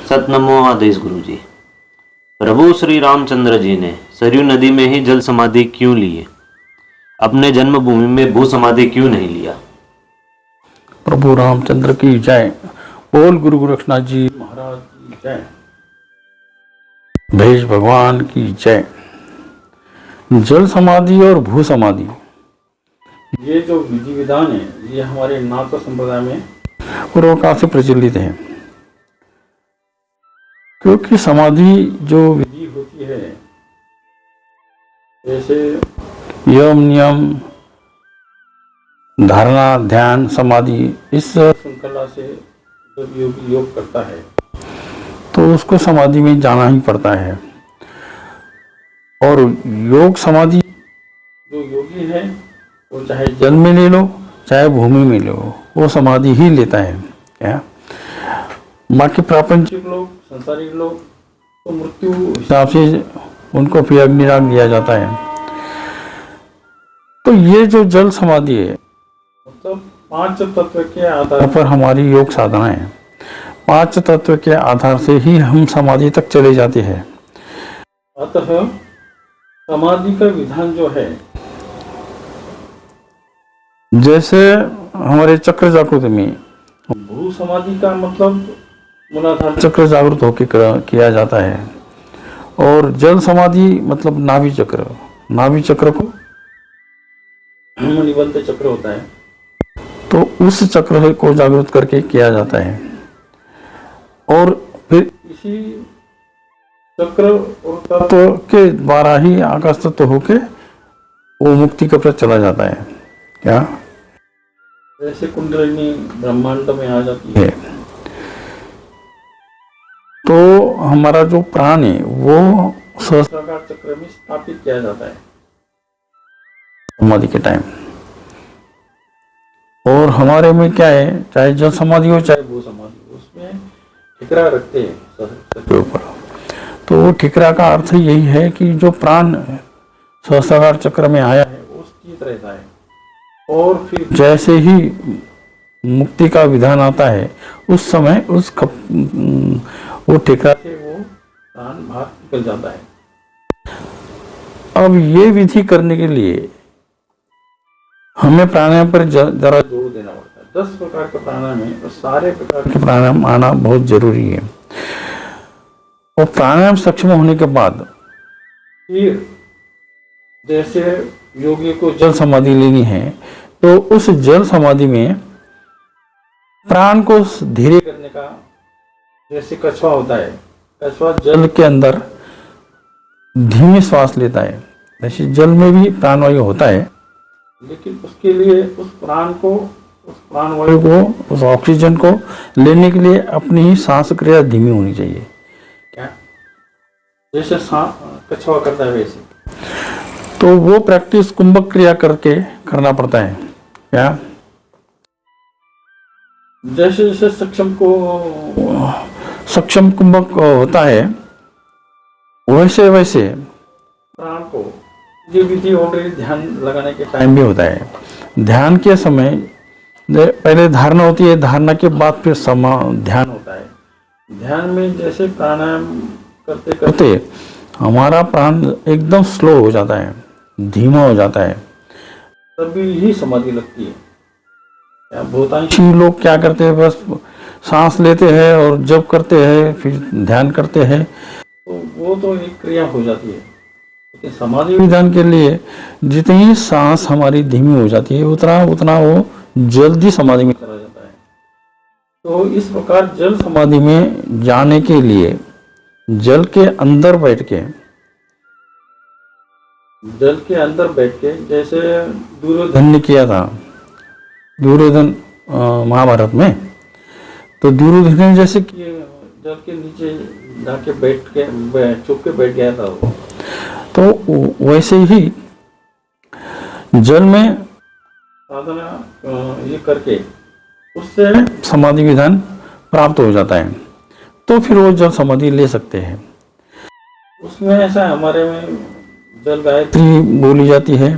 सतनमो आदेश गुरु जी। प्रभु श्री रामचंद्र जी ने सरयू नदी में ही जल समाधि क्यों ली है? अपने जन्मभूमि में भू समाधि क्यों नहीं लिया? प्रभु रामचंद्र की जय। बोल गुरु गोरक्षनाथ जी महाराज की जय। भेष भगवान की जय। जल समाधि और भू समाधि, ये जो विधि विधान है, ये हमारे नाथ संप्रदाय में पूर्व काल से प्रचलित है। क्योंकि समाधि जो विधि होती है, जैसे यम नियम धारणा ध्यान समाधि, इस श्रृंखला से जब योगी योग करता है तो उसको समाधि में जाना ही पड़ता है। और योग समाधि जो योगी है वो चाहे जल में ले लो चाहे भूमि में ले लो, वो समाधि ही लेता है। क्या बाकी प्रापंचिक लोग, संसारिक लोग तो मृत्यु हिसाब से उनको फिर अग्निराग दिया जाता है। तो ये जो जल समाधि है, मतलब 5 तत्व के आधार पर हमारी योग साधना है। 5 तत्व के आधार से ही हम समाधि तक चले जाते हैं। अतः समाधि का विधान जो है, जैसे हमारे चक्र जागृत में भू समाधि का मतलब मूलाधार चक्र जागृत होकर किया जाता है, और जल समाधि मतलब नाभि चक्र। नाभि चक्र को निबंध चक्र होता है, तो उस चक्र को जागृत करके किया जाता है। और फिर इसी चक्र और तत्व के द्वारा ही आकाश तत्व होके वो मुक्ति का प्रत चला जाता है। क्या जैसे कुंडलिनी ब्रह्मांड में आ जाती है, तो हमारा जो प्राण है वो सहस्त्राकार चक्र में स्थापित किया जाता है समाधि के टाइम। और हमारे में क्या है, चाहे जल समाधि हो चाहे भू समाधि, उसमें ठिकरा रखते हैं के ऊपर। तो वो ठिकरा का अर्थ यही है कि जो प्राण सहस्त्राकार चक्र में आया है वो स्थित रहता है, और फिर जैसे ही मुक्ति का विधान आता है उस समय वो ठिकरा से वो प्राण बाहर निकल जाता है। अब ये विधि करने के लिए हमें प्राणायाम पर जरा जोर देना पड़ता है। 10 प्रकार के प्राणायाम है, और सारे प्रकार के प्राणायाम आना बहुत जरूरी है। और प्राणायाम सक्षम होने के बाद फिर जैसे योगी को जल समाधि लेनी है, तो उस जल समाधि में प्राण को धीरे करने का, जैसे कछुआ होता है, कछुआ जल के अंदर धीमी श्वास लेता है, जैसे जल में भी प्राणवायु होता है, लेकिन उसके लिए उस प्राणवायु को, उस ऑक्सीजन को लेने के लिए अपनी ही सांस क्रिया धीमी होनी चाहिए। क्या जैसे कछुआ करता है वैसे, तो वो प्रैक्टिस कुंभक क्रिया करके करना पड़ता है। क्या जैसे जैसे सक्षम कुंभक होता है, वैसे वैसे प्राण को ये विधि ऑलरेडी ध्यान लगाने के टाइम भी होता है। ध्यान के समय पहले धारणा होती है, धारणा के बाद फिर ध्यान होता है। ध्यान में जैसे प्राणायाम करते करते हमारा प्राण एकदम स्लो हो जाता है, धीमा हो जाता है, तभी ही समाधि लगती है। बहुतांश लोग क्या करते हैं, बस सांस लेते हैं और जप करते हैं, फिर ध्यान करते हैं, तो वो तो एक क्रिया हो जाती है। लेकिन समाधि विधान के लिए जितनी सांस हमारी धीमी हो जाती है, उतना वो जल्दी समाधि में चला जाता है। तो इस प्रकार जल समाधि में जाने के लिए जल के अंदर बैठ के जैसे दुर्योधन ने किया था, दुर्योधन महाभारत में, तो दुर्योधन ने जैसे जल के नीचे जाके छुप के बैठ गया था वो, तो वैसे ही जल में साधना ये करके उससे समाधि विधान प्राप्त हो जाता है, तो फिर वो जल समाधि ले सकते हैं। उसमें ऐसा हमारे में जल गायत्री बोली जाती है,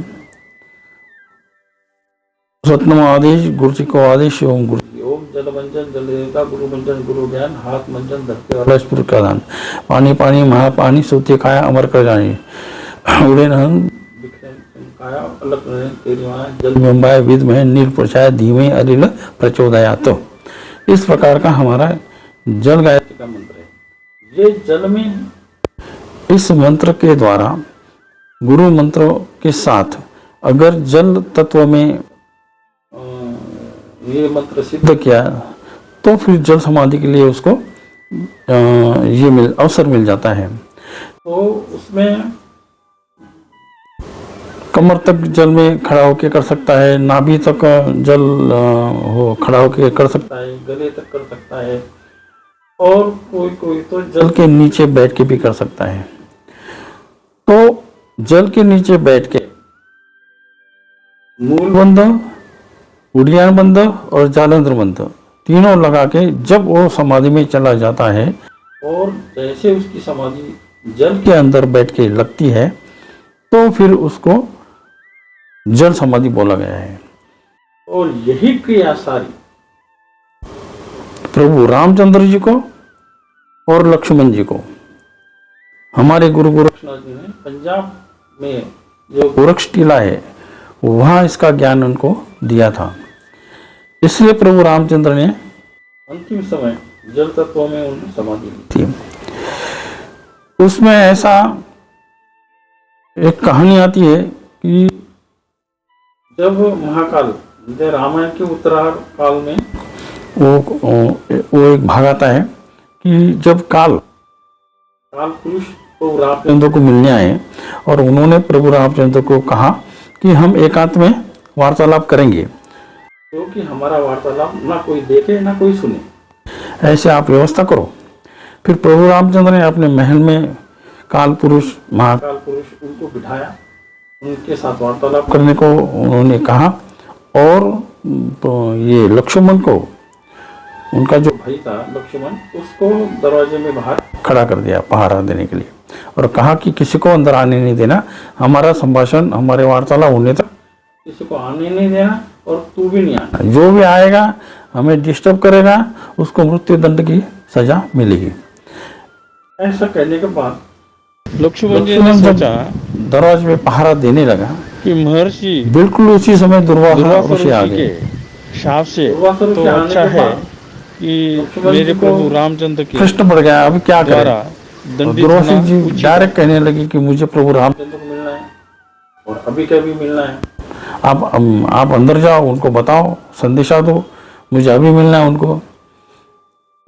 सतनम आदेश गुरु जी को आदेश, ओम गुरु ओम जल मंजन जल देवता, गुरु मंजन गुरु ज्ञान, हाथ मंजन धरते वाला स्पुर का दान, पानी पानी महापानी सूते खाया अमर कर जानी, उड़े नहन बिखरे काया अलग रहे तेरी माया, जल बिंबाय विद में नील प्रचाय धीमे अरिल प्रचोदया। तो इस प्रकार का हमारा जल गायत्री का मंत्र है। ये जल में इस मंत्र के द्वारा गुरु मंत्रों के साथ अगर जल तत्व में ये मंत्र सिद्ध किया तो फिर जल समाधि के लिए उसको ये अवसर मिल जाता है। तो उसमें कमर तक जल में खड़ा होकर कर सकता है, नाभि तक जल हो खड़ा होकर कर सकता है, गले तक कर सकता है, और कोई कोई तो जल के नीचे बैठ के भी कर सकता है। तो जल के नीचे बैठ के मूल बंध, उड़ियान बंध और जालंधर बंध तीनों लगा के जब वो समाधि में चला जाता है और जैसे उसकी समाधि जल के अंदर बैठ के लगती है तो फिर उसको जल समाधि बोला गया है। और यही क्रिया सारी प्रभु रामचंद्र जी को और लक्ष्मण जी को हमारे गुरु गोरक्षनाथ जी ने पंजाब में जो गोरक्ष टीला है वहां इसका ज्ञान उनको दिया था। इसलिए प्रभु रामचंद्र ने अंतिम समय जल तत्व में उन्हें समाधि ली थी। उसमें ऐसा एक कहानी आती है कि जब महाकाल रामायण के उत्तरार्ध काल में वो एक भाग आता है कि जब काल पुरुष तो रामचंद्र को मिलने आए और उन्होंने प्रभु रामचंद्र को कहा कि हम एकांत में वार्तालाप करेंगे, क्योंकि हमारा वार्तालाप ना कोई देखे ना कोई सुने, ऐसे आप व्यवस्था करो। फिर प्रभु रामचंद्र ने अपने महल में काल पुरुष महाकाल पुरुष उनको बिठाया, उनके साथ वार्तालाप करने को उन्होंने कहा, और ये लक्ष्मण को उनका जो भाई था लक्ष्मण उसको दरवाजे में बाहर खड़ा कर दिया पहरा देने के लिए, और कहा कि किसी को अंदर आने नहीं देना, हमारा संभाषण हमारे वार्तालाप होने तक किसी को आने नहीं देना, और तू भी नहीं आना, जो भी आएगा हमें डिस्टर्ब करेगा उसको मृत्यु दंड की सजा मिलेगी। ऐसा कहने के बाद लक्ष्मण जी ने सोचा दरवाजे में पहरा देने लगा कि महर्षि बिल्कुल उसी समय दुर्वासा ऋषि आ गए। शाप से तो अच्छा है कि मेरे प्रभु रामचंद्र के प्रश्न पड़ गया, अभी क्या करें। दुर्वासा जी डायरेक्ट कहने लगे कि मुझे प्रभु रामचंद्र को मिलना है और अभी क्या भी मिलना है, आप अंदर जाओ, उनको बताओ, संदेशा दो, मुझे अभी मिलना है उनको।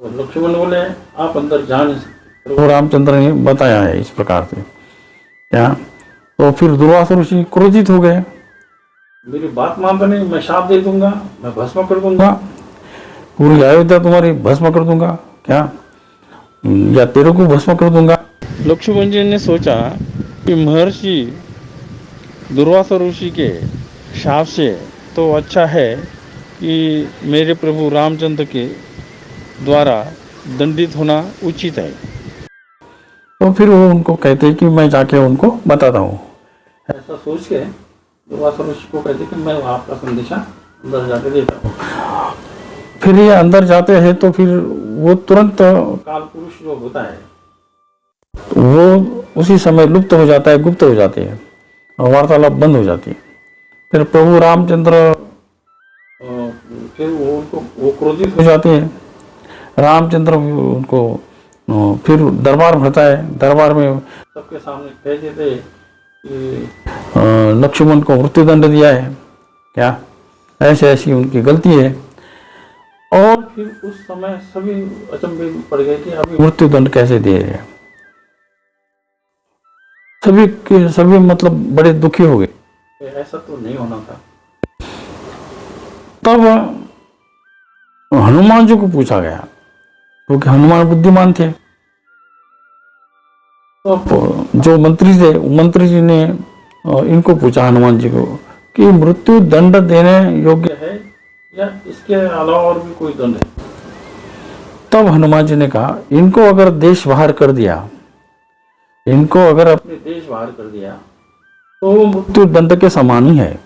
लक्ष्मण बोले आप अंदर जा नहीं सकते, प्रभु रामचंद्र ने बताया है इस प्रकार से क्या। तो फिर दुर्वासा ऋषि क्रोधित हो गए, मेरी बात मानता नहीं, मैं शाप दे दूंगा, मैं भस्म कर दूंगा, पूरी अयोध्या तुम्हारी भस्म कर दूंगा क्या, या तेरे को भस्म कर दूंगा। लक्ष्मण जी ने सोचा कि महर्षि दुर्वासा ऋषि के शाप से तो अच्छा है कि मेरे प्रभु रामचंद्र के द्वारा दंडित होना उचित है। तो फिर वो उनको कहते हैं कि मैं जाके उनको बताता हूँ। ऐसा सोच के दुर्वासा ऋषि को कहते कि मैं आपका संदेशा अंदर जाके देता हूँ। फिर ये अंदर जाते हैं तो फिर वो तुरंत काल पुरुष जो होता है वो उसी समय लुप्त हो जाता है, गुप्त हो जाते हैं और वार्तालाप बंद हो जाती है। फिर प्रभु रामचंद्र फिर वो क्रोधित हो जाते हैं। रामचंद्र उनको फिर दरबार भरता है, दरबार में सबके सामने कह देते कि लक्ष्मण को मृत्युदंड दिया है क्या, ऐसे ऐसी उनकी गलती है। और फिर उस समय सभी अचंभे में पड़ गए कि अभी मृत्युदंड कैसे दे रहे हैं। सभी मतलब बड़े दुखी हो गए, ऐसा तो नहीं होना था। तब हनुमान जी को पूछा गया, क्योंकि हनुमान बुद्धिमान थे। तो जो मंत्री थे, मंत्री जी ने इनको पूछा हनुमान जी को कि मृत्यु दंड देने योग्य है या इसके अलावा और भी कोई दंड है। तब हनुमान जी ने कहा इनको अगर देश बाहर कर दिया, इनको अगर अपने देश बाहर कर दिया तो मृत्यु दंड के समान ही है।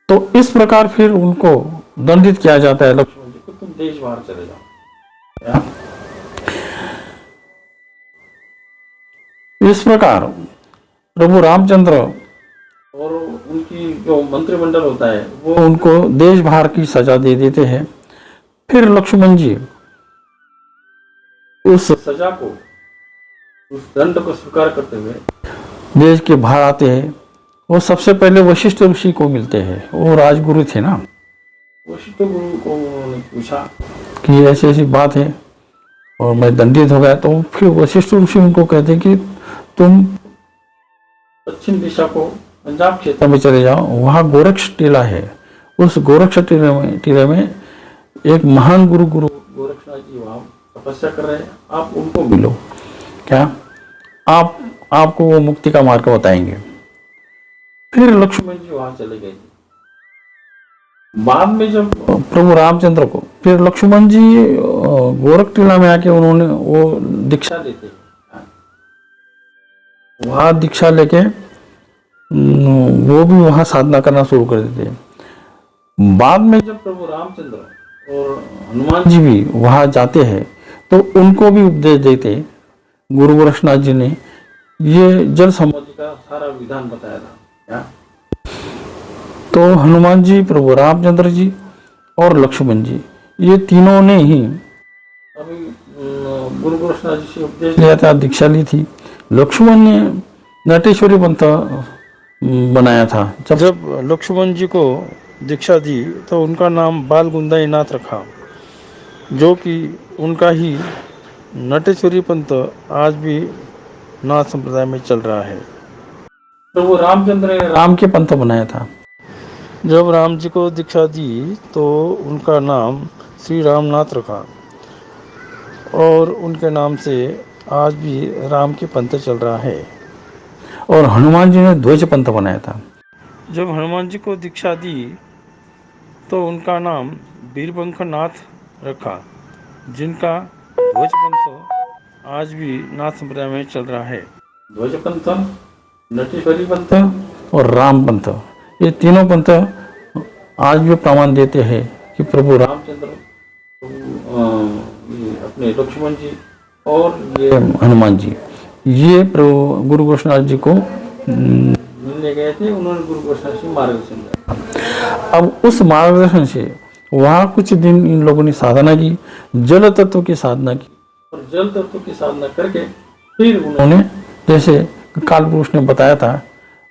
तो इस प्रकार फिर उनको दंडित किया जाता है लक्ष्मण जी को, तुम देश बाहर चले जाओ। क्या? इस प्रकार प्रभु रामचंद्र और उनकी जो मंत्रिमंडल होता है वो उनको देश बाहर की सजा दे देते हैं। फिर लक्ष्मण जी उस सजा को, उस दंड को स्वीकार करते हुए देश के बाहर आते हैं। वो सबसे पहले वशिष्ठ ऋषि को मिलते हैं, वो राजगुरु थे ना। वशिष्ठ गुरु को उन्होंने पूछा कि ऐसी ऐसी बात है और मैं दंडित हो गया। तो फिर वशिष्ठ ऋषि उनको कहते हैं कि तुम पश्चिम दिशा को पंजाब क्षेत्र में चले जाओ, वहाँ गोरक्ष टीला है। उस गोरक्ष टीले में एक महान गुरु गोरक्षनाथ जी वहाँ तपस्या कर रहे हैं, आप उनको मिलो। क्या? आपको वो मुक्ति का मार्ग बताएंगे। फिर लक्ष्मण जी वहां चले गए। बाद में जब प्रभु रामचंद्र को, फिर लक्ष्मण जी गोरख टीला में आके उन्होंने वो दीक्षा लेते, वहां दीक्षा लेके वो भी वहां साधना करना शुरू कर देते हैं। बाद में जब प्रभु रामचंद्र और हनुमान जी भी वहां जाते हैं तो उनको भी उपदेश देते। गुरु गोरक्षनाथ जी ने ये जल समाधि का सारा विधान बताया था। क्या? तो हनुमान जी, प्रभु रामचंद्र जी और लक्ष्मण जी, ये तीनों ने ही अभी गुरु गोरक्षनाथ जी से उपदेश लिया था, दीक्षा ली थी। लक्ष्मण ने नटेश्वरी पंथ बनाया था। जब लक्ष्मण जी को दीक्षा दी तो उनका नाम बाल गुंदाई नाथ रखा, जो कि उनका ही नटेश्वरी पंथ आज भी नाथ संप्रदाय में चल रहा है। प्रभु रामचंद्र ने राम के पंथ बनाया था। जब राम जी को दीक्षा दी तो उनका नाम श्री रामनाथ रखा और उनके नाम से आज भी राम के पंथ चल रहा है। और हनुमान जी ने ध्वज पंथ बनाया था। जब हनुमान जी को दीक्षा दी तो उनका नाम वीरबंख नाथ रखा, जिनका ध्वज पंथ आज भी नाथ संप्रदाय में चल रहा है। ध्वज पंथ, नटेश्वरी पंथ और राम पंथ, ये तीनों पंथ आज भी प्रमाण देते हैं कि प्रभु रामचंद्र, अपने लक्ष्मण जी और ये हनुमान जी, ये प्रभु गुरु गोरक्षनाथ जी को मिलने गए थे। उन्होंने गुरु गोरक्षनाथ जी मार्गदर्शन दिया। अब उस मार्गदर्शन से वहाँ कुछ दिन इन लोगों ने साधना की, जल तत्व की साधना की। और जल तत्व की साधना करके फिर उन्होंने, जैसे काल पुरुष ने बताया था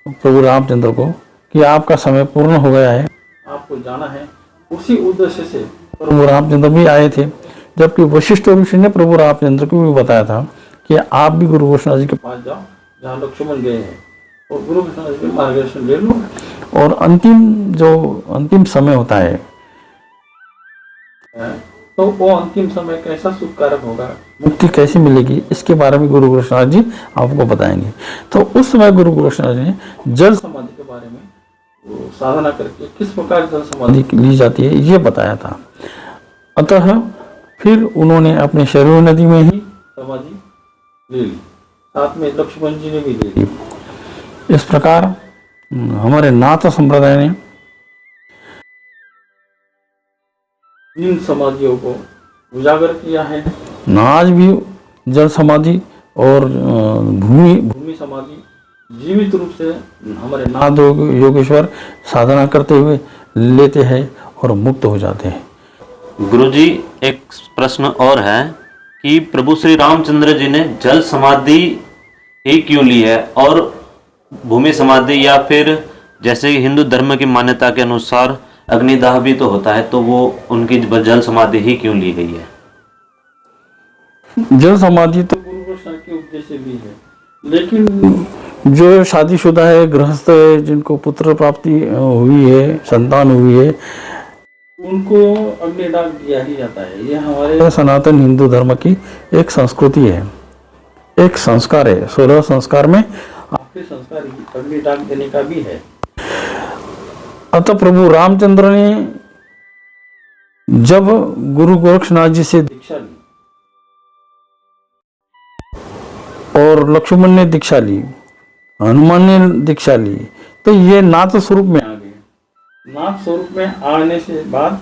प्रभु रामचंद्र को कि आपका समय पूर्ण हो गया है, आपको जाना है, उसी उद्देश्य से प्रभु रामचंद्र भी आए थे। जबकि वशिष्ठ ऋषि ने प्रभु रामचंद्र को भी बताया था कि आप भी गुरु गोरक्षनाथ जी के पास जाओ जहाँ लक्ष्मण गए हैं और गुरु गोरक्षनाथ जी के मार्गदर्शन ले लो। और अंतिम समय होता है, तो वो अंतिम समय कैसा सुखकारक होगा, मुक्ति कैसे मिलेगी, इसके बारे में गुरु गोरक्षनाथ जी आपको बताएंगे। तो उस समय गुरु गोरक्षनाथ जी ने जल समाधि के बारे में साधना करके किस प्रकार जल समाधि ली जाती है ये बताया था। अतः फिर उन्होंने अपने शरीर नदी में ही समाधि ले ली, साथ में लक्ष्मण जी ने भी ले ली। इस प्रकार हमारे नाथ संप्रदाय ने तीन समाधियों को उजागर किया है। आज भी जल समाधि और भूमि समाधि जीवित रूप से हमारे नाथ योगेश्वर साधना करते हुए लेते हैं और मुक्त हो जाते हैं। गुरुजी, एक प्रश्न और है कि प्रभु श्री रामचंद्र जी ने जल समाधि ही क्यों ली है और भूमि समाधि, या फिर जैसे हिंदू धर्म की मान्यता के अनुसार अग्निदाह भी तो होता है, तो वो उनकी जल समाधि ही क्यों ली गई है? जल समाधि तो गुरु गोरक्षनाथ के उद्देश्य भी है, लेकिन जो शादीशुदा है, गृहस्थ है, जिनको पुत्र प्राप्ति हुई है, संतान हुई है, उनको अग्निदाह दिया ही जाता है। ये हमारे सनातन हिंदू धर्म की एक संस्कृति है, एक संस्कार है। 16 संस्कार में आखिरी संस्कार अग्निदाह देने का भी है। अतः प्रभु रामचंद्र ने जब गुरु गोरक्षनाथ जी से दीक्षा ली और लक्ष्मण ने दीक्षा ली, हनुमान ने दीक्षा ली, तो ये नाथ स्वरूप में आ गए। नाथ स्वरूप में आने से बाद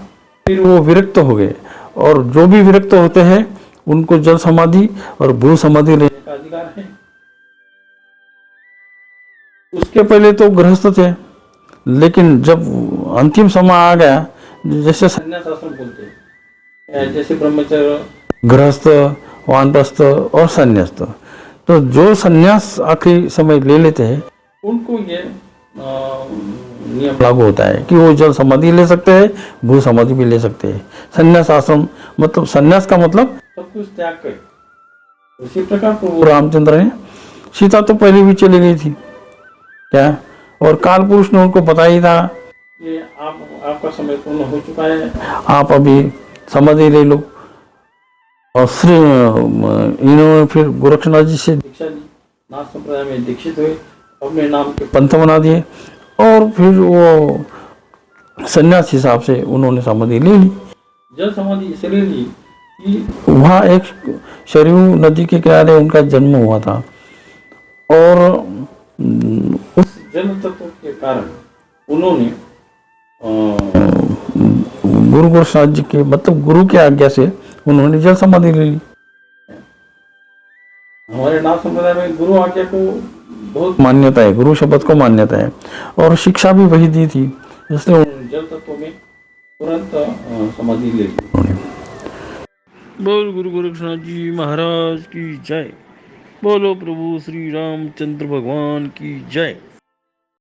फिर वो विरक्त हो गए, और जो भी विरक्त होते हैं उनको जल समाधि और भू समाधि लेने का अधिकार है। उसके पहले तो गृहस्थ थे, लेकिन जब अंतिम समय आ गया, जैसे संन्यास आश्रम बोलते हैं, जैसे ब्रह्मचर्य, गृहस्थ, वानप्रस्थ और संन्यास्त, तो जो संन्यास आखिरी समय ले लेते हैं उनको ये नियम लागू होता है कि वो जल समाधि ले सकते हैं, भू समाधि भी ले सकते हैं। संन्यास आश्रम मतलब संन्यास का मतलब सब कुछ त्याग कर। उसी प्रकार प्रभु रामचंद्र ने, सीता तो पहले भी चली गई थी क्या, और काल पुरुष ने उनको बता ही था कि आपका समय पूर्ण हो चुका है, आप अभी समाधि ले लो। और श्री इन्होंने फिर गोरक्षनाथ जी से दीक्षा ली, नाथ संप्रदाय में दीक्षित हुए, अपने नाम के पंथ बना दिए, और फिर वो संन्यास हिसाब से उन्होंने समाधि ले ली। जल समाधि इसलिए ली कि वहाँ एक सरयू नदी के किनारे उनका जन्म हुआ था, और उस जल तत्व के कारण उन्होंने गुरु गोरक्षनाथ जी के मतलब गुरु की आज्ञा से उन्होंने जल समाधि ले ली। हमारे नाथ संप्रदाय में गुरु आज्ञा को बहुत मान्यता है, गुरु शब्द को मान्यता है, और शिक्षा भी वही दी थी, इसलिए उन्होंने जल तत्व में तुरंत समाधि ले ली। बोल गुरु गोरक्षनाथ जी महाराज की जय। बोलो प्रभु श्री रामचंद्र भगवान की जय।